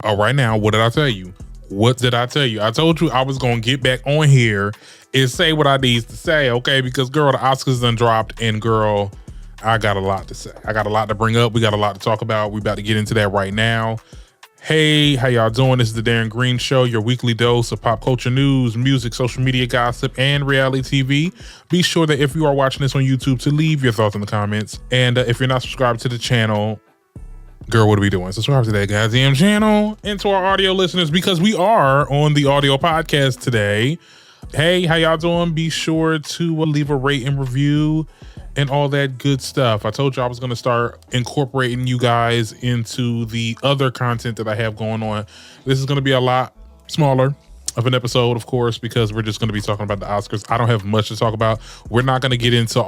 All right, now, what did I tell you? What did I tell you? I told you I was going to get back on here and say what I need to say, okay? Because, girl, the Oscars done dropped, and, girl, I got a lot to say. I got a lot to bring up. We got a lot to talk about. We about to get into that right now. Hey, how y'all doing? This is the Darren Green Show, your weekly dose of pop culture news, music, social media gossip, and reality TV. Be sure that if you are watching this on YouTube to leave your thoughts in the comments. And if you're not subscribed to the channel, girl, what are we doing? Subscribe to that goddamn channel and to our audio listeners, because we are on the audio podcast today. Hey, how y'all doing? Be sure to leave a rate and review and all that good stuff. I told you I was going to start incorporating you guys into the other content that I have going on. This is going to be a lot smaller of an episode, of course, because we're just going to be talking about the Oscars. I don't have much to talk about. We're not going to get into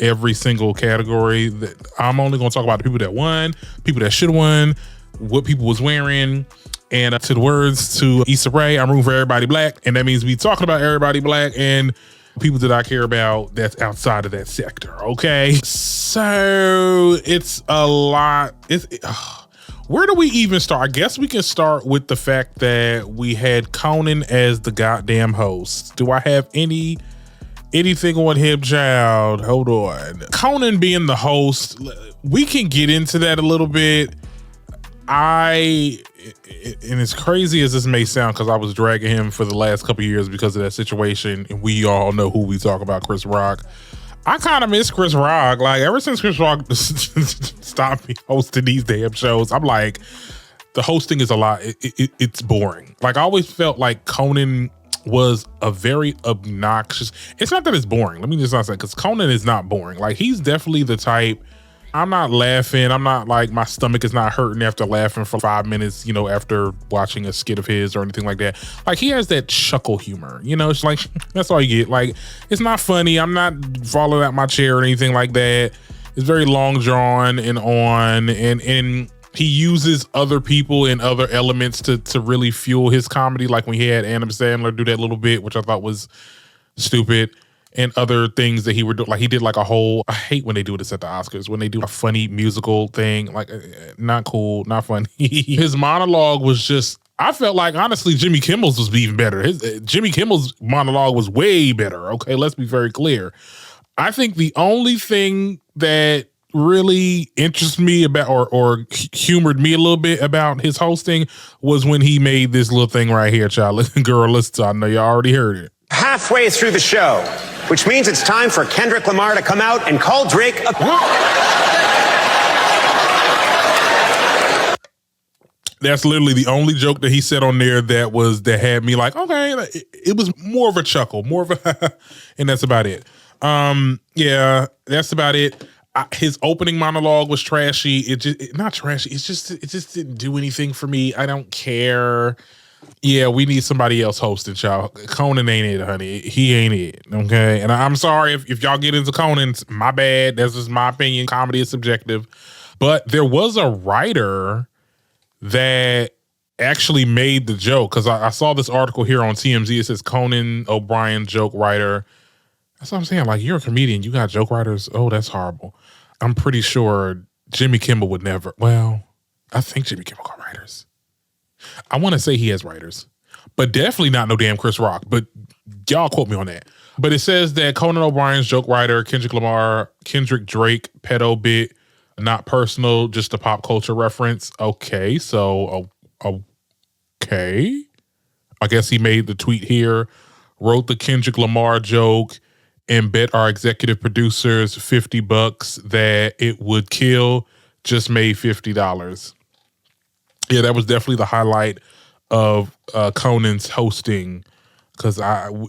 every single category. I'm only going to talk about the people that won, people that should have won, what people was wearing, and to the words to Issa Rae, I'm rooting for everybody black, and that means we talking about everybody black and people that I care about that's outside of that sector, okay? So it's a lot. Where do we even start? I guess we can start with the fact that we had Conan as the goddamn host. Do I have anything on him, child? Hold on. Conan being the host, we can get into that a little bit. And as crazy as this may sound, because I was dragging him for the last couple of years because of that situation, and we all know who we talk about, Chris Rock. I kind of miss Chris Rock. Like, ever since Chris Rock stopped me hosting these damn shows, I'm like, the hosting is a lot. It's boring. Like, I always felt like Conan was a very obnoxious. It's not that it's boring. Let me just not say, because Conan is not boring. Like, he's definitely the type. I'm not laughing. I'm not like, my stomach is not hurting after laughing for 5 minutes, after watching a skit of his or anything like that. Like, he has that chuckle humor, it's like, that's all you get. Like, it's not funny. I'm not falling out my chair or anything like that. It's very long drawn and on, and he uses other people and other elements to really fuel his comedy. Like when he had Adam Sandler do that little bit, which I thought was stupid. And other things that he would do, like he did like a whole, I hate when they do this at the Oscars, when they do a funny musical thing, like not cool, not funny. His monologue was just, I felt like, honestly, Jimmy Kimmel's was even better. Jimmy Kimmel's monologue was way better. Okay, let's be very clear. I think the only thing that really interests me about or humored me a little bit about his hosting was when he made this little thing right here, child. Girl, listen, I know y'all already heard it. Halfway through the show, which means it's time for Kendrick Lamar to come out and call Drake a... That's literally the only joke that he said on there that had me like, okay, it was more of a chuckle, more of a, and that's about it. Yeah, that's about it. His opening monologue was trashy. Not trashy. It just didn't do anything for me. I don't care. Yeah, we need somebody else hosting, y'all. Conan ain't it, honey. He ain't it, okay? And I'm sorry if y'all get into Conan, my bad. That's just my opinion. Comedy is subjective. But there was a writer that actually made the joke, because I saw this article here on TMZ. It says Conan O'Brien, joke writer. That's what I'm saying. Like, you're a comedian. You got joke writers. Oh, that's horrible. I'm pretty sure Jimmy Kimmel would never. Well, I think Jimmy Kimmel got writers. I want to say he has writers, but definitely not no damn Chris Rock. But y'all quote me on that. But it says that Conan O'Brien's joke writer, Kendrick Drake, pedo bit, not personal, just a pop culture reference. Okay, so, okay. I guess he made the tweet here, wrote the Kendrick Lamar joke, and bet our executive producers $50 that it would kill, just made $50. Yeah, that was definitely the highlight of Conan's hosting, because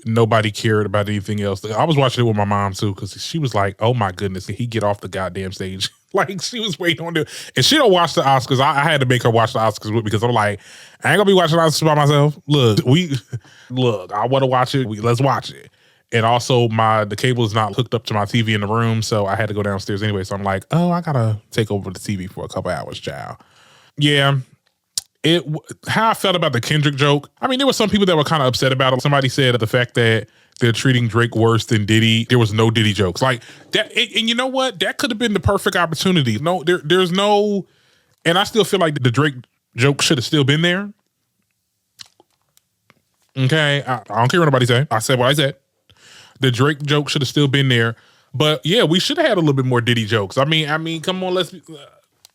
nobody cared about anything else. I was watching it with my mom too, because she was like, "Oh my goodness, can he get off the goddamn stage?" Like, she was waiting on it, and she don't watch the Oscars. I had to make her watch the Oscars with me, because I'm like, I ain't gonna be watching the Oscars by myself. Look, I want to watch it. Let's watch it. And also, the cable is not hooked up to my TV in the room, so I had to go downstairs anyway. So I'm like, oh, I gotta take over the TV for a couple hours, child. Yeah. How I felt about the Kendrick joke. I mean, there were some people that were kind of upset about it. Somebody said the fact that they're treating Drake worse than Diddy. There was no Diddy jokes like that. And you know what? That could have been the perfect opportunity. No, there's no, and I still feel like the Drake joke should have still been there. Okay, I don't care what nobody say. I said what I said. The Drake joke should have still been there. But yeah, we should have had a little bit more Diddy jokes. I mean, come on, let's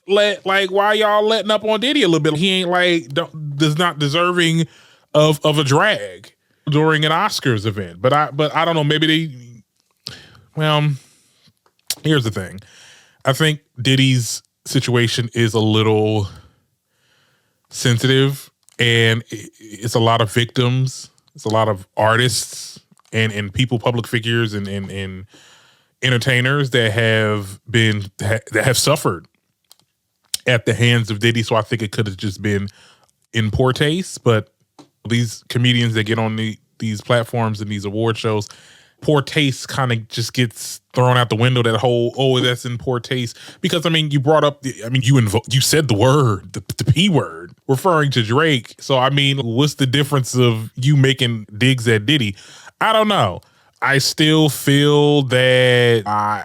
why y'all letting up on Diddy a little bit? He ain't does not deserving of a drag during an Oscars event. But I don't know. Maybe here's the thing. I think Diddy's situation is a little sensitive, and it's a lot of victims. It's a lot of artists and people, public figures, and entertainers that have suffered at the hands of Diddy. So I think it could have just been in poor taste. But these comedians that get on these platforms and these award shows, poor taste kind of just gets thrown out the window. That whole, that's in poor taste. Because, you brought up, you said the word, the P word, referring to Drake. So, what's the difference of you making digs at Diddy? I don't know. I still feel that,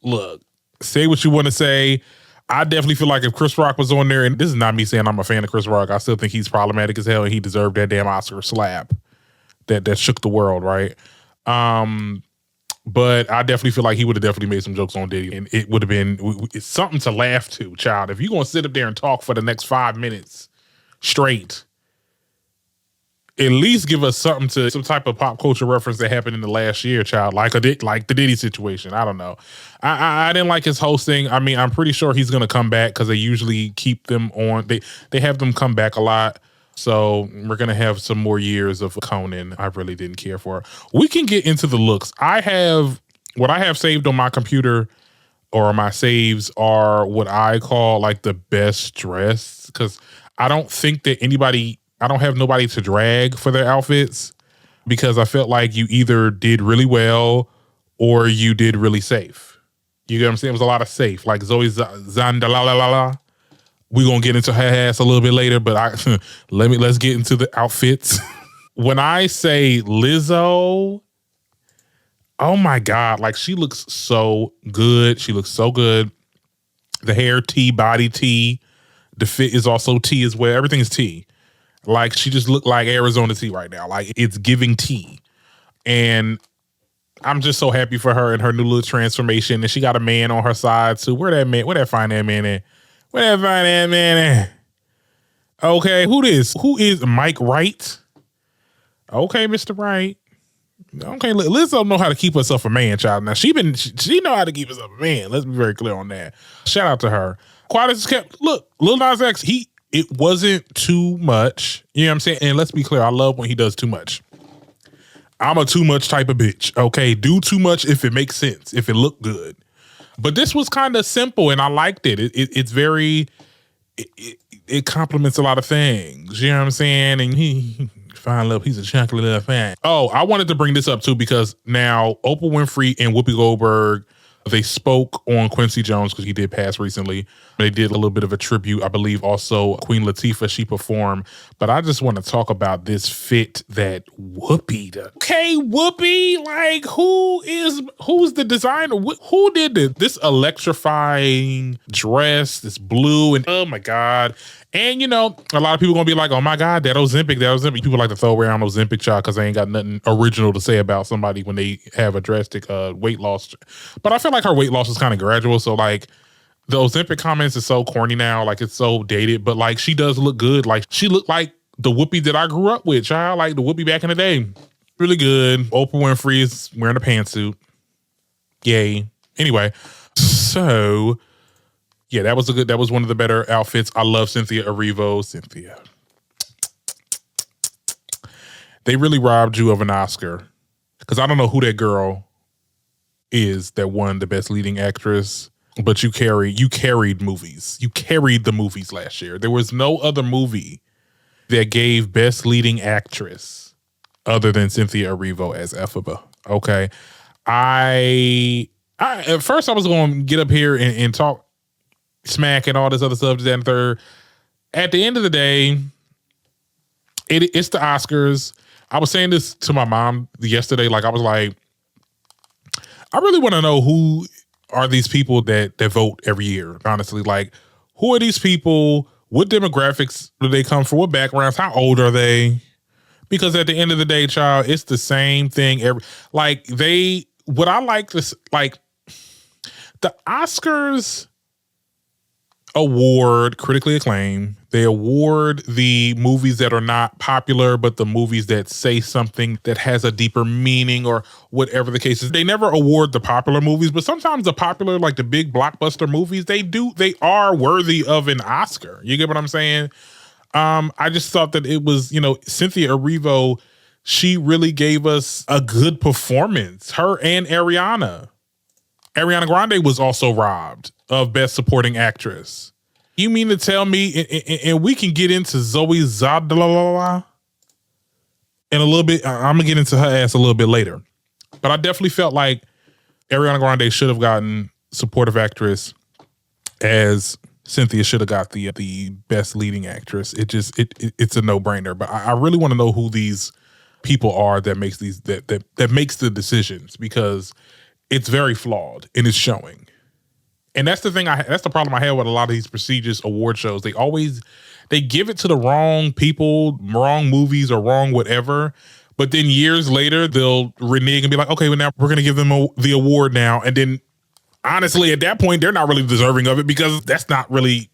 look, say what you want to say. I definitely feel like if Chris Rock was on there, and this is not me saying I'm a fan of Chris Rock, I still think he's problematic as hell, and he deserved that damn Oscar slap that shook the world, right? But I definitely feel like he would have definitely made some jokes on Diddy, and it would have been it's something to laugh to, child. If you're going to sit up there and talk for the next 5 minutes straight, at least give us something to some type of pop culture reference that happened in the last year, child, like the Diddy situation. I don't know. I didn't like his hosting. I'm pretty sure he's going to come back because they usually keep them on. They have them come back a lot. So we're going to have some more years of Conan. I really didn't care for. We can get into the looks. What I have saved on my computer, or my saves, are what I call like the best dress, because I don't think that I don't have nobody to drag for their outfits, because I felt like you either did really well or you did really safe. You get what I'm saying? It was a lot of safe, like Zoe Zandalala. We're going to get into her ass a little bit later, but let's get into the outfits. When I say Lizzo, oh my God, like she looks so good. She looks so good. The hair T, body T. The fit is also T as well. Everything's T. Like she just looked like Arizona T right now. Like it's giving T. And I'm just so happy for her and her new little transformation. And she got a man on her side too. Where that fine ass man at? Where that fine ass man at? Okay, who is Mike Wright? Okay, Mr. Wright. Okay, Liz don't know how to keep herself a man, child. Now she know how to keep herself a man. Let's be very clear on that. Shout out to her. Quiet as kept. Look, Lil Nas X, it wasn't too much. You know what I'm saying? And let's be clear, I love when he does too much. I'm a too much type of bitch. Okay, do too much if it makes sense, if it looked good. But this was kind of simple, and I liked it. It's very, it complements a lot of things. You know what I'm saying? And he fine little piece of chocolate little fan. Oh, I wanted to bring this up too, because now Oprah Winfrey and Whoopi Goldberg, they spoke on Quincy Jones because he did pass recently. They did a little bit of a tribute. I believe also Queen Latifah, she performed. But I just want to talk about this fit that Whoopi does. Okay, Whoopi, like who's the designer? Who did this electrifying dress, this blue, and oh my God. And, a lot of people going to be like, oh, my God, that Ozempic. People like to throw around Ozempic, child, because they ain't got nothing original to say about somebody when they have a drastic weight loss. But I feel like her weight loss is kind of gradual. So, like, the Ozempic comments is so corny now. Like, it's so dated. But, like, she does look good. Like, she looked like the Whoopi that I grew up with, child. Like, the Whoopi back in the day. Really good. Oprah Winfrey is wearing a pantsuit. Yay. Anyway, so... yeah, that was one of the better outfits. I love Cynthia Erivo. Cynthia. They really robbed you of an Oscar. Because I don't know who that girl is that won the Best Leading Actress. But you carried movies. You carried the movies last year. There was no other movie that gave Best Leading Actress other than Cynthia Erivo as Elphaba. Okay. I at first I was going to get up here and talk smack and all this other stuff, that and third. At the end of the day, it's the Oscars. I was saying this to my mom yesterday. Like, I was like, I really want to know who are these people that vote every year, honestly. Like, who are these people? what demographics do they come from? What backgrounds? How old are they? Because at the end of the day, child, it's the same thing. What I like this, like the Oscars award critically acclaimed. They award the movies that are not popular, but the movies that say something that has a deeper meaning or whatever the case is. They never award the popular movies, but sometimes the popular, like the big blockbuster movies, they are worthy of an Oscar. You get what I'm saying? I just thought that it was, Cynthia Erivo, she really gave us a good performance. Her and Ariana. Ariana Grande was also robbed of Best Supporting Actress. You mean to tell me, and we can get into Zoe Zadala in a little bit. I'm going to get into her ass a little bit later. But I definitely felt like Ariana Grande should have gotten Supportive Actress, as Cynthia should have got the Best Leading Actress. It's a no-brainer. But I really want to know who these people are that makes that makes the decisions, because it's very flawed and it's showing. And that's the thing. That's the problem I have with a lot of these prestigious award shows. They give it to the wrong people, wrong movies, or wrong whatever. But then years later, they'll renege and be like, okay, well, now we're going to give them the award now. And then honestly, at that point, they're not really deserving of it, because that's not really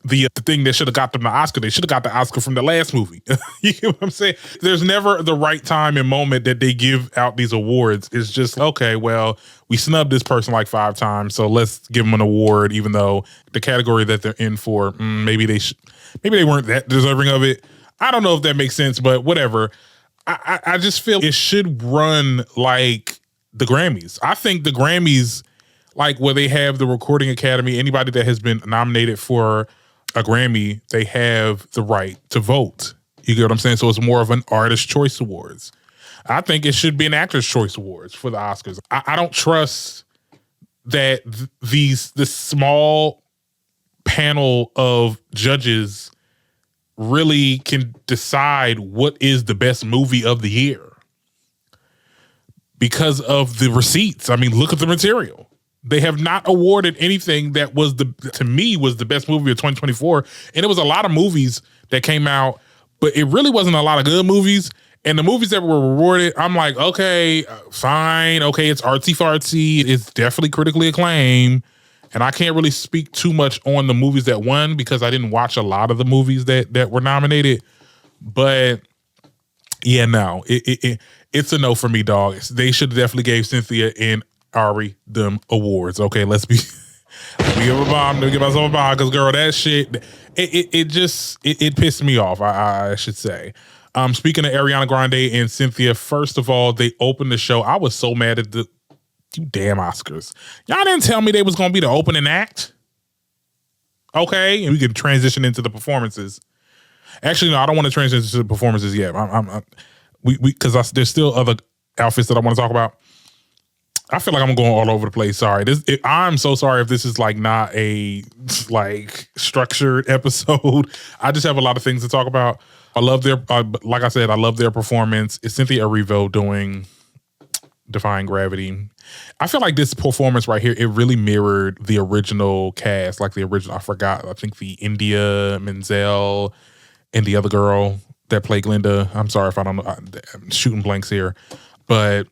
the thing that should have got them the Oscar. They should have got the Oscar from the last movie. You know what I'm saying? There's never the right time and moment that they give out these awards. It's just, okay, well, we snubbed this person like 5 times, so let's give them an award, even though the category that they're in for, maybe they weren't that deserving of it. I don't know if that makes sense, but whatever. I just feel it should run like the Grammys. I think the Grammys, like where they have the Recording Academy, anybody that has been nominated for a Grammy, they have the right to vote. You get what I'm saying? So it's more of an Artist Choice Awards. I think it should be an Actors Choice Awards for the Oscars. I don't trust that this small panel of judges really can decide what is the best movie of the year because of the receipts. I mean, look at the material. They have not awarded anything that was to me was the best movie of 2024. And it was a lot of movies that came out, but it really wasn't a lot of good movies. And the movies that were rewarded, I'm like, okay, fine. Okay, it's artsy fartsy. It's definitely critically acclaimed. And I can't really speak too much on the movies that won because I didn't watch a lot of the movies that were nominated. But yeah, no, it's a no for me, dog. They should have definitely gave Cynthia and Ari them awards. Okay, let me give a bomb. Let me give myself a bomb, because girl, that shit, it pissed me off. I should say. Speaking of Ariana Grande and Cynthia, first of all, they opened the show. I was so mad at you damn Oscars. Y'all didn't tell me they was gonna be the opening act. Okay, and we can transition into the performances. Actually, no, I don't want to transition to the performances yet. Because there's still other outfits that I want to talk about. I feel like I'm going all over the place. Sorry. I'm so sorry if this is like not a like structured episode. I just have a lot of things to talk about. I love like I said, I love their performance. It's Cynthia Erivo doing Defying Gravity. I feel like this performance right here, it really mirrored the original cast, like the original, I think the India Menzel and the other girl that played Glinda. I'm sorry if I don't know. I'm shooting blanks here. But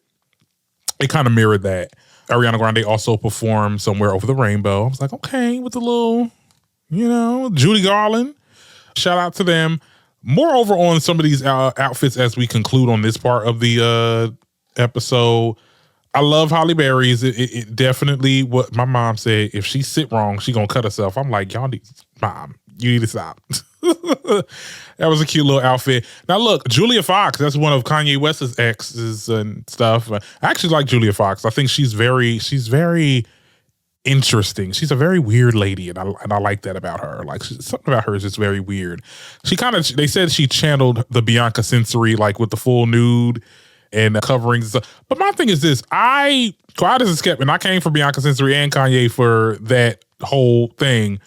it kind of mirrored that. Ariana Grande also performed Somewhere Over the Rainbow. I was like, okay, with the little, Judy Garland. Shout out to them. Moreover, on some of these outfits as we conclude on this part of the episode, I love Halle Berry's. It definitely, what my mom said, if she sit wrong, she gonna cut herself. I'm like, Mom, you need to stop. That was a cute little outfit. Now look, Julia Fox, that's one of Kanye West's exes and stuff. I actually like Julia Fox. I think she's very interesting. She's a very weird lady, and I like that about her. Like something about her is just very weird. They said she channeled the Bianca Sensory, like with the full nude and coverings. But my thing is this: quiet as a kept, and I came for Bianca Sensory and Kanye for that whole thing.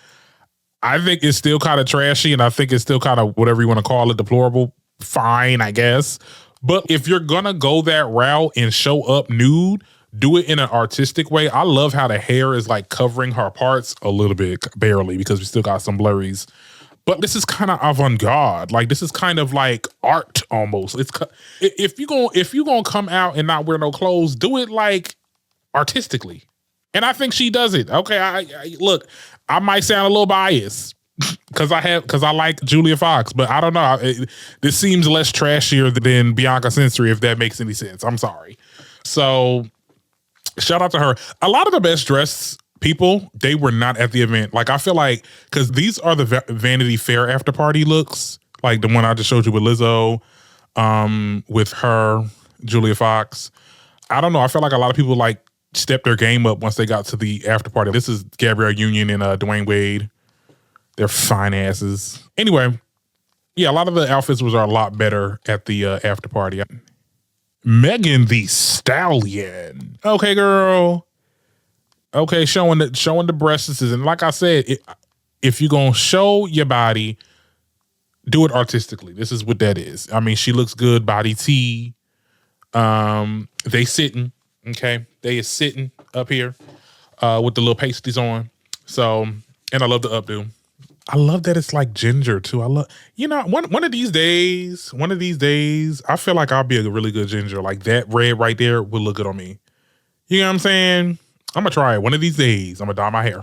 I think it's still kind of trashy, and I think it's still kind of whatever you want to call it, deplorable. Fine, I guess. But if you're gonna go that route and show up nude, do it in an artistic way. I love how the hair is like covering her parts a little bit, barely, because we still got some blurries. but this is kind of avant-garde. Like this is kind of like art almost. If you gonna come out and not wear no clothes, do it like artistically. And I think she does it. Okay, I look, I might sound a little biased because I like Julia Fox, but I don't know. This seems less trashier than Bianca Censori, if that makes any sense. I'm sorry. So shout out to her. A lot of the best dressed people, they were not at the event. Like I feel like, because these are the Vanity Fair after party looks, like the one I just showed you with Lizzo, with her, Julia Fox. I don't know. I feel like a lot of people like stepped their game up once they got to the after party. This is Gabrielle Union and Dwayne Wade. They're fine asses. Anyway, yeah, a lot of the outfits are a lot better at the after party. Megan Thee Stallion. Okay, girl. Okay, showing the breasts, and like I said, if you're gonna show your body, do it artistically. This is what that is. I mean, she looks good, body T. They sitting, okay? They is sitting up here with the little pasties on. So, and I love the updo. I love that it's like ginger too. I love, one of these days, I feel like I'll be a really good ginger. Like that red right there will look good on me. You know what I'm saying? I'm gonna try it one of these days. I'm gonna dye my hair.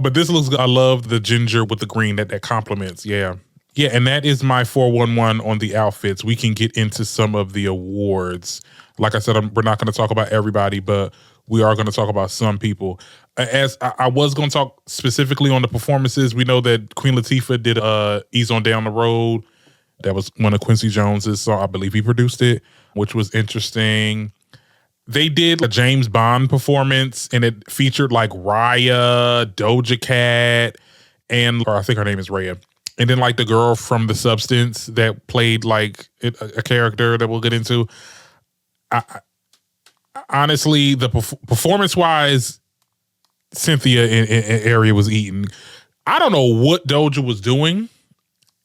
But this looks good. I love the ginger with the green that complements. Yeah. Yeah, and that is my 411 on the outfits. We can get into some of the awards. Like I said, we're not going to talk about everybody, but we are going to talk about some people. As I was going to talk specifically on the performances, we know that Queen Latifah did Ease on Down the Road. That was one of Quincy Jones's songs. I believe he produced it, which was interesting. They did a James Bond performance, and it featured like Raya, Doja Cat, or I think her name is Raya. And then like the girl from The Substance that played like a character that we'll get into. Honestly, the performance-wise, Cynthia and Ari was eating. I don't know what Doja was doing.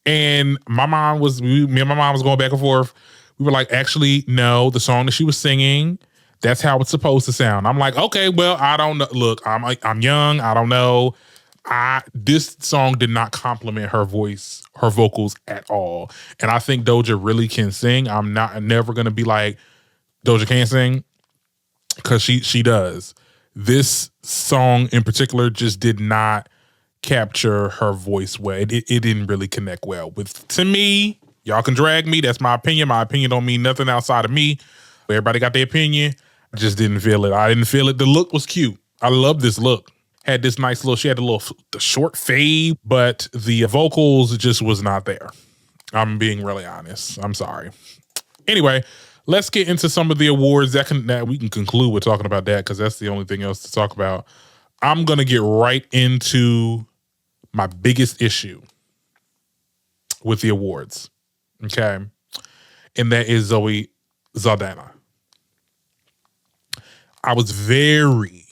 And me and my mom was going back and forth. We were like, actually, no, the song that she was singing, that's how it's supposed to sound. I'm like, okay, well, I don't know. Look, I'm young. I don't know. This song did not compliment her voice, her vocals at all. And I think Doja really can sing. I'm never going to be like, Doja can't sing, because she does. This song in particular just did not capture her voice well. It didn't really connect well to me. Y'all can drag me. That's my opinion. My opinion don't mean nothing outside of me. Everybody got their opinion. I just didn't feel it. I didn't feel it. The look was cute. I love this look. Had this nice she had the short fade, but the vocals just was not there. I'm being really honest. I'm sorry. Anyway, let's get into some of the awards that we can conclude with talking about that, because that's the only thing else to talk about. I'm going to get right into my biggest issue with the awards. Okay. And that is Zoe Saldana. I was very,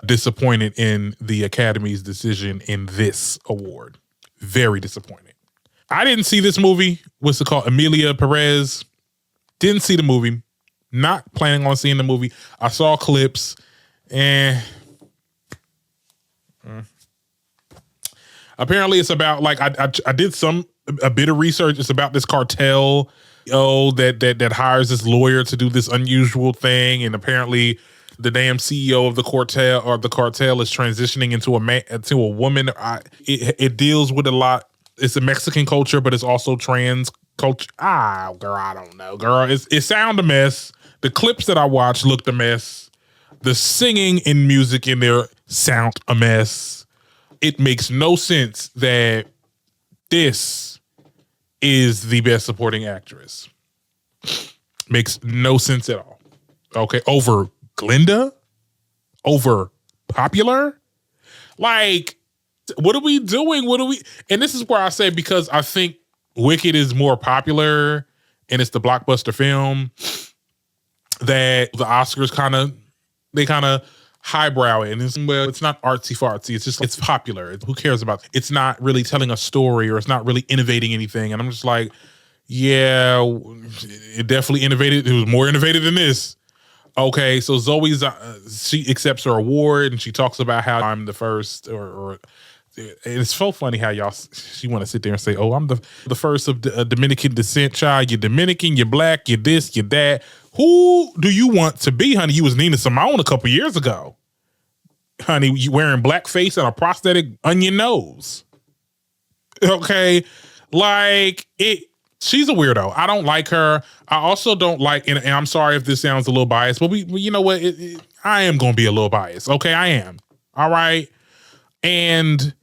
disappointed in the Academy's decision in this award. Very disappointed. I didn't see this movie. What's it called? Emilia Perez. Didn't see the movie. Not planning on seeing the movie. I saw clips and apparently it's about, like, I did a bit of research. It's about this cartel that hires this lawyer to do this unusual thing, and apparently the damn CEO of the cartel is transitioning into a woman. It deals with a lot. It's a Mexican culture, but it's also trans culture. Girl, I don't know, girl. It sound a mess. The clips that I watched looked a mess. The singing and music in there sound a mess. It makes no sense that this is the best supporting actress. Makes no sense at all. Okay, over Glinda? Over Popular? Like, what are we doing? And this is where I say, because I think Wicked is more popular and it's the blockbuster film, that the Oscars kind of highbrow it. And it's not artsy fartsy. It's just, it's popular. Who cares about it? It's not really telling a story, or it's not really innovating anything. And I'm just like, yeah, it definitely innovated. It was more innovative than this. Okay, so Zoe's, she accepts her award and she talks about how I'm the first, or it's so funny how she want to sit there and say, "Oh, I'm the first of Dominican descent, child. You're Dominican, you're black, you're this, you're that." Who do you want to be, honey? You was Nina Simone a couple years ago, honey. You wearing blackface and a prosthetic onion nose. Okay, like it. She's a weirdo. I don't like her. I also don't like, and I'm sorry if this sounds a little biased, but you know what? I am going to be a little biased. Okay, I am. All right. And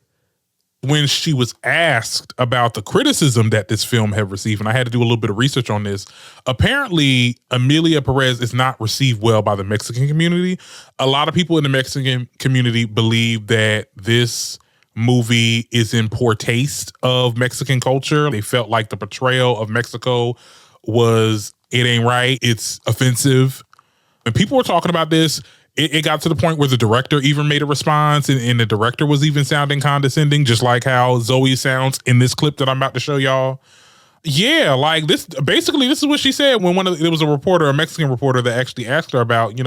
when she was asked about the criticism that this film had received, and I had to do a little bit of research on this, apparently Emilia Perez is not received well by the Mexican community. A lot of people in the Mexican community believe that this movie is in poor taste of Mexican culture. They felt like the portrayal of Mexico was, it ain't right, it's offensive. And people were talking about this. It got to the point where the director even made a response, and the director was even sounding condescending, just like how Zoe sounds in this clip that I'm about to show y'all. Yeah, like this. Basically, this is what she said when there was a reporter, a Mexican reporter, that actually asked her about,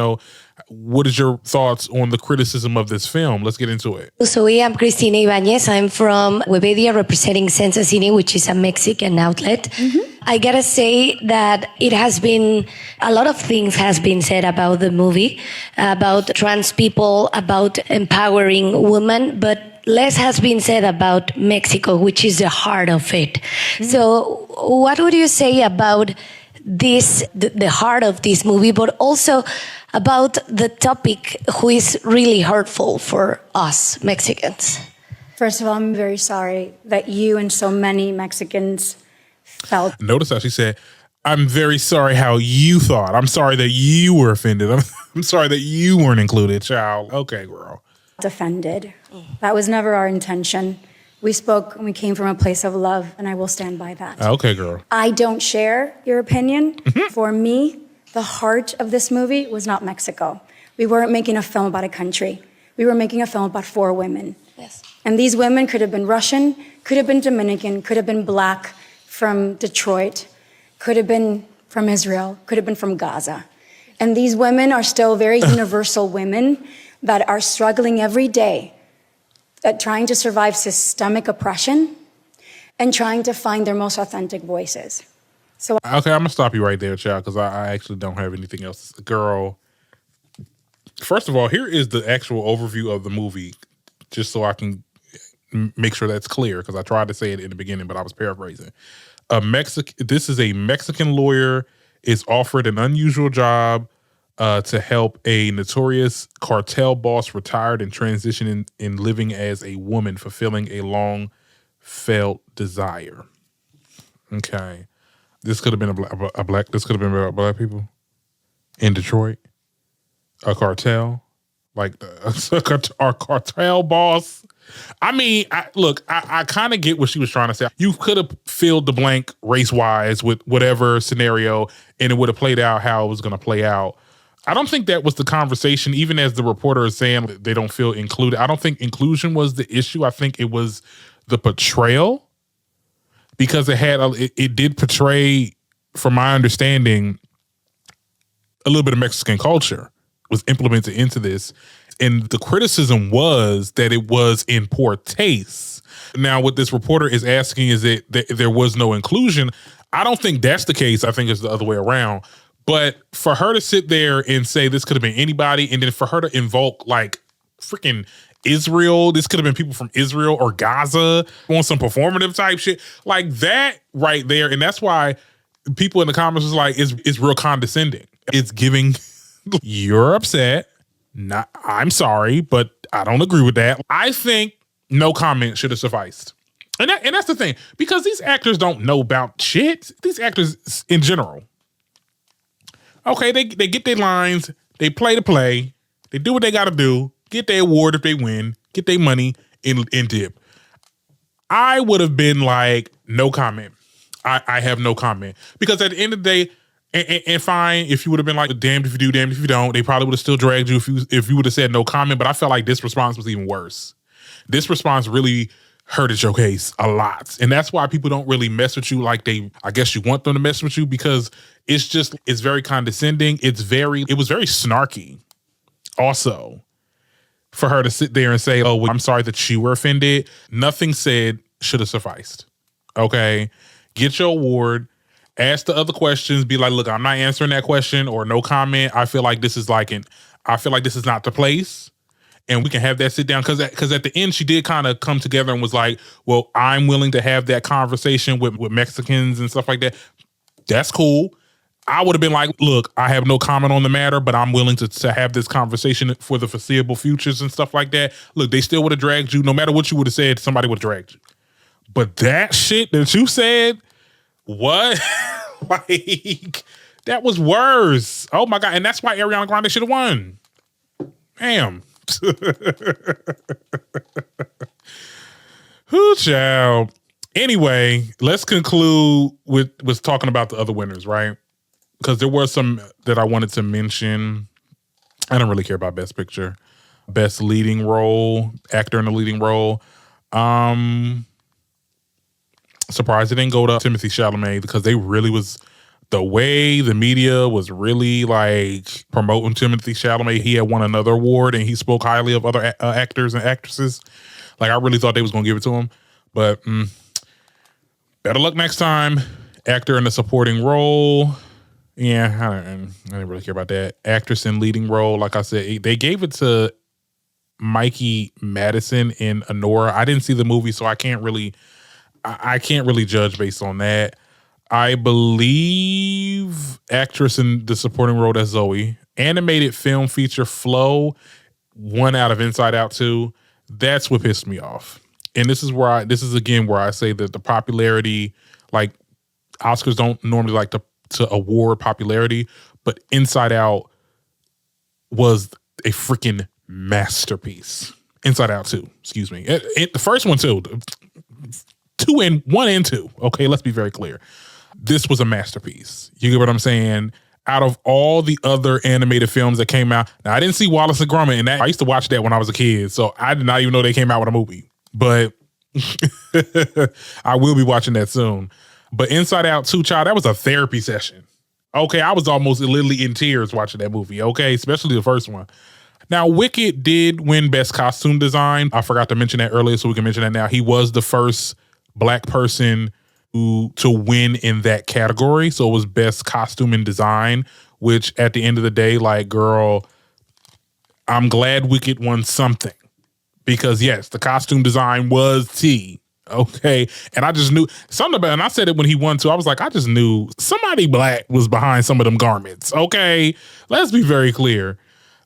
what is your thoughts on the criticism of this film? Let's get into it. So I'm Cristina Ibanez. I'm from Webedia, representing Sensa Cine, which is a Mexican outlet. Mm-hmm. I gotta say that it has been, a lot of things has been said about the movie, about trans people, about empowering women, but less has been said about Mexico, which is the heart of it. Mm-hmm. So what would you say about this, the heart of this movie, but also about the topic, who is really hurtful for us Mexicans? First of all, I'm very sorry that you and so many Mexicans felt. Notice how she said, "I'm very sorry how you thought. I'm sorry that you were offended. I'm sorry that you weren't included, child." Okay, girl. Offended. That was never our intention. We spoke and we came from a place of love, and I will stand by that. Okay, girl. I don't share your opinion. Mm-hmm. For me, the heart of this movie was not Mexico. We weren't making a film about a country. We were making a film about 4 women. Yes. And these women could have been Russian, could have been Dominican, could have been black from Detroit, could have been from Israel, could have been from Gaza. And these women are still very universal women that are struggling every day at trying to survive systemic oppression and trying to find their most authentic voices. So, okay, I'm going to stop you right there, child, because I actually don't have anything else. Girl, first of all, here is the actual overview of the movie, just so I can make sure that's clear, because I tried to say it in the beginning, but I was paraphrasing. This is a Mexican lawyer is offered an unusual job to help a notorious cartel boss retired and transitioning in living as a woman, fulfilling a long felt desire. Okay. This could have been this could have been about black people in Detroit. A cartel, like our cartel boss. I mean, I kind of get what she was trying to say. You could have filled the blank race-wise with whatever scenario, and it would have played out how it was going to play out. I don't think that was the conversation, even as the reporter is saying that they don't feel included. I don't think inclusion was the issue. I think it was the portrayal, because it did portray, from my understanding, a little bit of Mexican culture was implemented into this. And the criticism was that it was in poor taste. Now, what this reporter is asking is that there was no inclusion. I don't think that's the case. I think it's the other way around. But for her to sit there and say this could have been anybody, and then for her to invoke like freaking Israel, this could have been people from Israel or Gaza on some performative type shit, like that right there. And that's why people in the comments was like, it's real condescending. It's giving, you're upset. I'm sorry, but I don't agree with that. I think no comment should have sufficed. And that's the thing, because these actors don't know about shit. These actors in general. Okay, they get their lines, they play the play, they do what they got to do, get their award if they win, get their money in dip. I would have been like, no comment. I have no comment. Because at the end of the day, and fine, if you would have been like, damned if you do, damned if you don't, they probably would have still dragged you if you would have said no comment. But I felt like this response was even worse. This response really hurted your case a lot. And that's why people don't really mess with you like I guess you want them to mess with you, because it's very condescending. It was very snarky also. for her to sit there and say, oh, well, I'm sorry that you were offended. Nothing said should have sufficed. Okay? Get your award. Ask the other questions. Be like, look, I'm not answering that question or no comment. I feel like this is not the place. And we can have that sit down. Because at the end, she did kind of come together and was like, well, I'm willing to have that conversation with Mexicans and stuff like that. That's cool. I would have been like, look, I have no comment on the matter, but I'm willing to have this conversation for the foreseeable futures and stuff like that. Look, they still would have dragged you. No matter what you would have said, somebody would have dragged you. But that shit that you said, what? Like, that was worse. Oh my God. And that's why Ariana Grande should have won. Damn. Who child? Anyway, let's conclude with talking about the other winners, right? Because there were some that I wanted to mention. I don't really care about Best Picture. Best Leading Role, Actor in a Leading Role. Surprised it didn't go to Timothée Chalamet because they really was, the way the media was really like promoting Timothée Chalamet. He had won another award and he spoke highly of other actors and actresses. Like I really thought they was going to give it to him. But better luck next time. Actor in a supporting role. Yeah, I didn't really care about that. Actress in leading role, like I said, they gave it to Mikey Madison in Anora. I didn't see the movie, so I can't really judge based on that. I believe actress in the supporting role, that's Zoe. Animated film feature Flow, 1 out of Inside Out 2. That's what pissed me off. And this is again where I say that the popularity, like Oscars don't normally like to award popularity, but Inside Out was a freaking masterpiece. Inside Out 2, excuse me. The first one too. 1 and 2. Okay, let's be very clear. This was a masterpiece. You get what I'm saying? Out of all the other animated films that came out, now I didn't see Wallace and Gromit, and I used to watch that when I was a kid, so I did not even know they came out with a movie. But I will be watching that soon. But Inside Out 2, child, that was a therapy session. Okay, I was almost literally in tears watching that movie, okay? Especially the first one. Now, Wicked did win Best Costume Design. I forgot to mention that earlier, so we can mention that now. He was the first Black person to win in that category. So it was Best Costume and Design, which at the end of the day, like, girl, I'm glad Wicked won something. Because, yes, the costume design was T. Okay. And I just knew something about it. And I said it when he won too. I was like, I just knew somebody Black was behind some of them garments. Okay. Let's be very clear.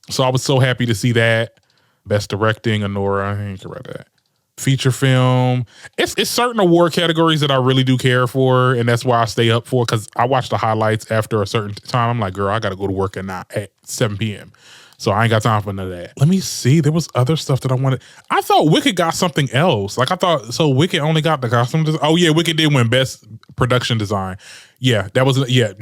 So I was so happy to see that. Best Directing, Anora. I ain't care about that. Feature film. It's certain award categories that I really do care for. And that's why I stay up for, because I watch the highlights after a certain time. I'm like, girl, I got to go to work at 7 p.m. So I ain't got time for none of that. Let me see. There was other stuff that I wanted. I thought Wicked got something else. Like I thought, so Wicked only got the costume design. Oh yeah, Wicked did win Best Production Design. Yeah, that was, yeah.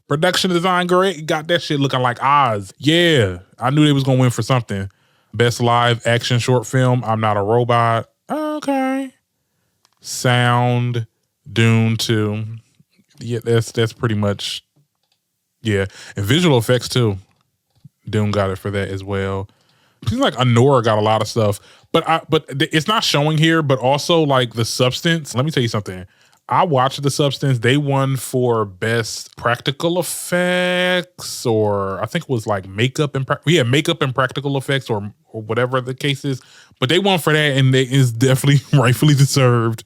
Production design, great. Got that shit looking like Oz. Yeah, I knew they was gonna win for something. Best Live Action Short Film, I'm Not a Robot. Okay. Sound, Dune 2. Yeah, that's pretty much, yeah. And visual effects too. Dune got it for that as well. Seems like Anora got a lot of stuff, but it's not showing here. But also like The Substance. Let me tell you something. I watched The Substance. They won for Best Practical Effects, or I think it was like makeup and practical effects, or whatever the case is. But they won for that, and it is definitely rightfully deserved.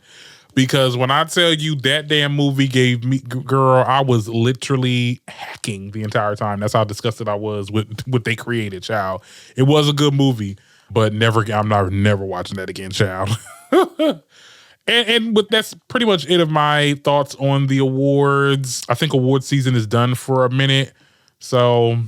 Because when I tell you that damn movie gave me, girl, I was literally hacking the entire time. That's how disgusted I was with what they created, child. It was a good movie, but I'm never watching that again, child. And that's pretty much it of my thoughts on the awards. I think award season is done for a minute. So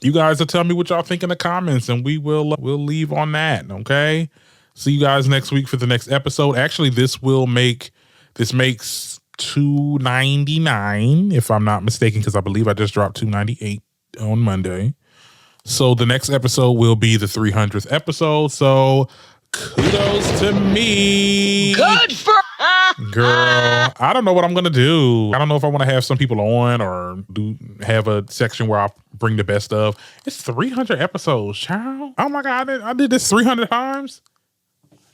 you guys will tell me what y'all think in the comments, and we'll leave on that, okay? See you guys next week for the next episode. Actually, this makes $2.99 if I'm not mistaken, because I believe I just dropped $2.98 on Monday. So the next episode will be the 300th episode. So kudos to me. Good for girl. I don't know what I'm gonna do. I don't know if I want to have some people on or have a section where I bring the best of. It's 300 episodes, child. Oh my God, I did this 300 times.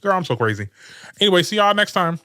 Girl, I'm so crazy. Anyway, see y'all next time.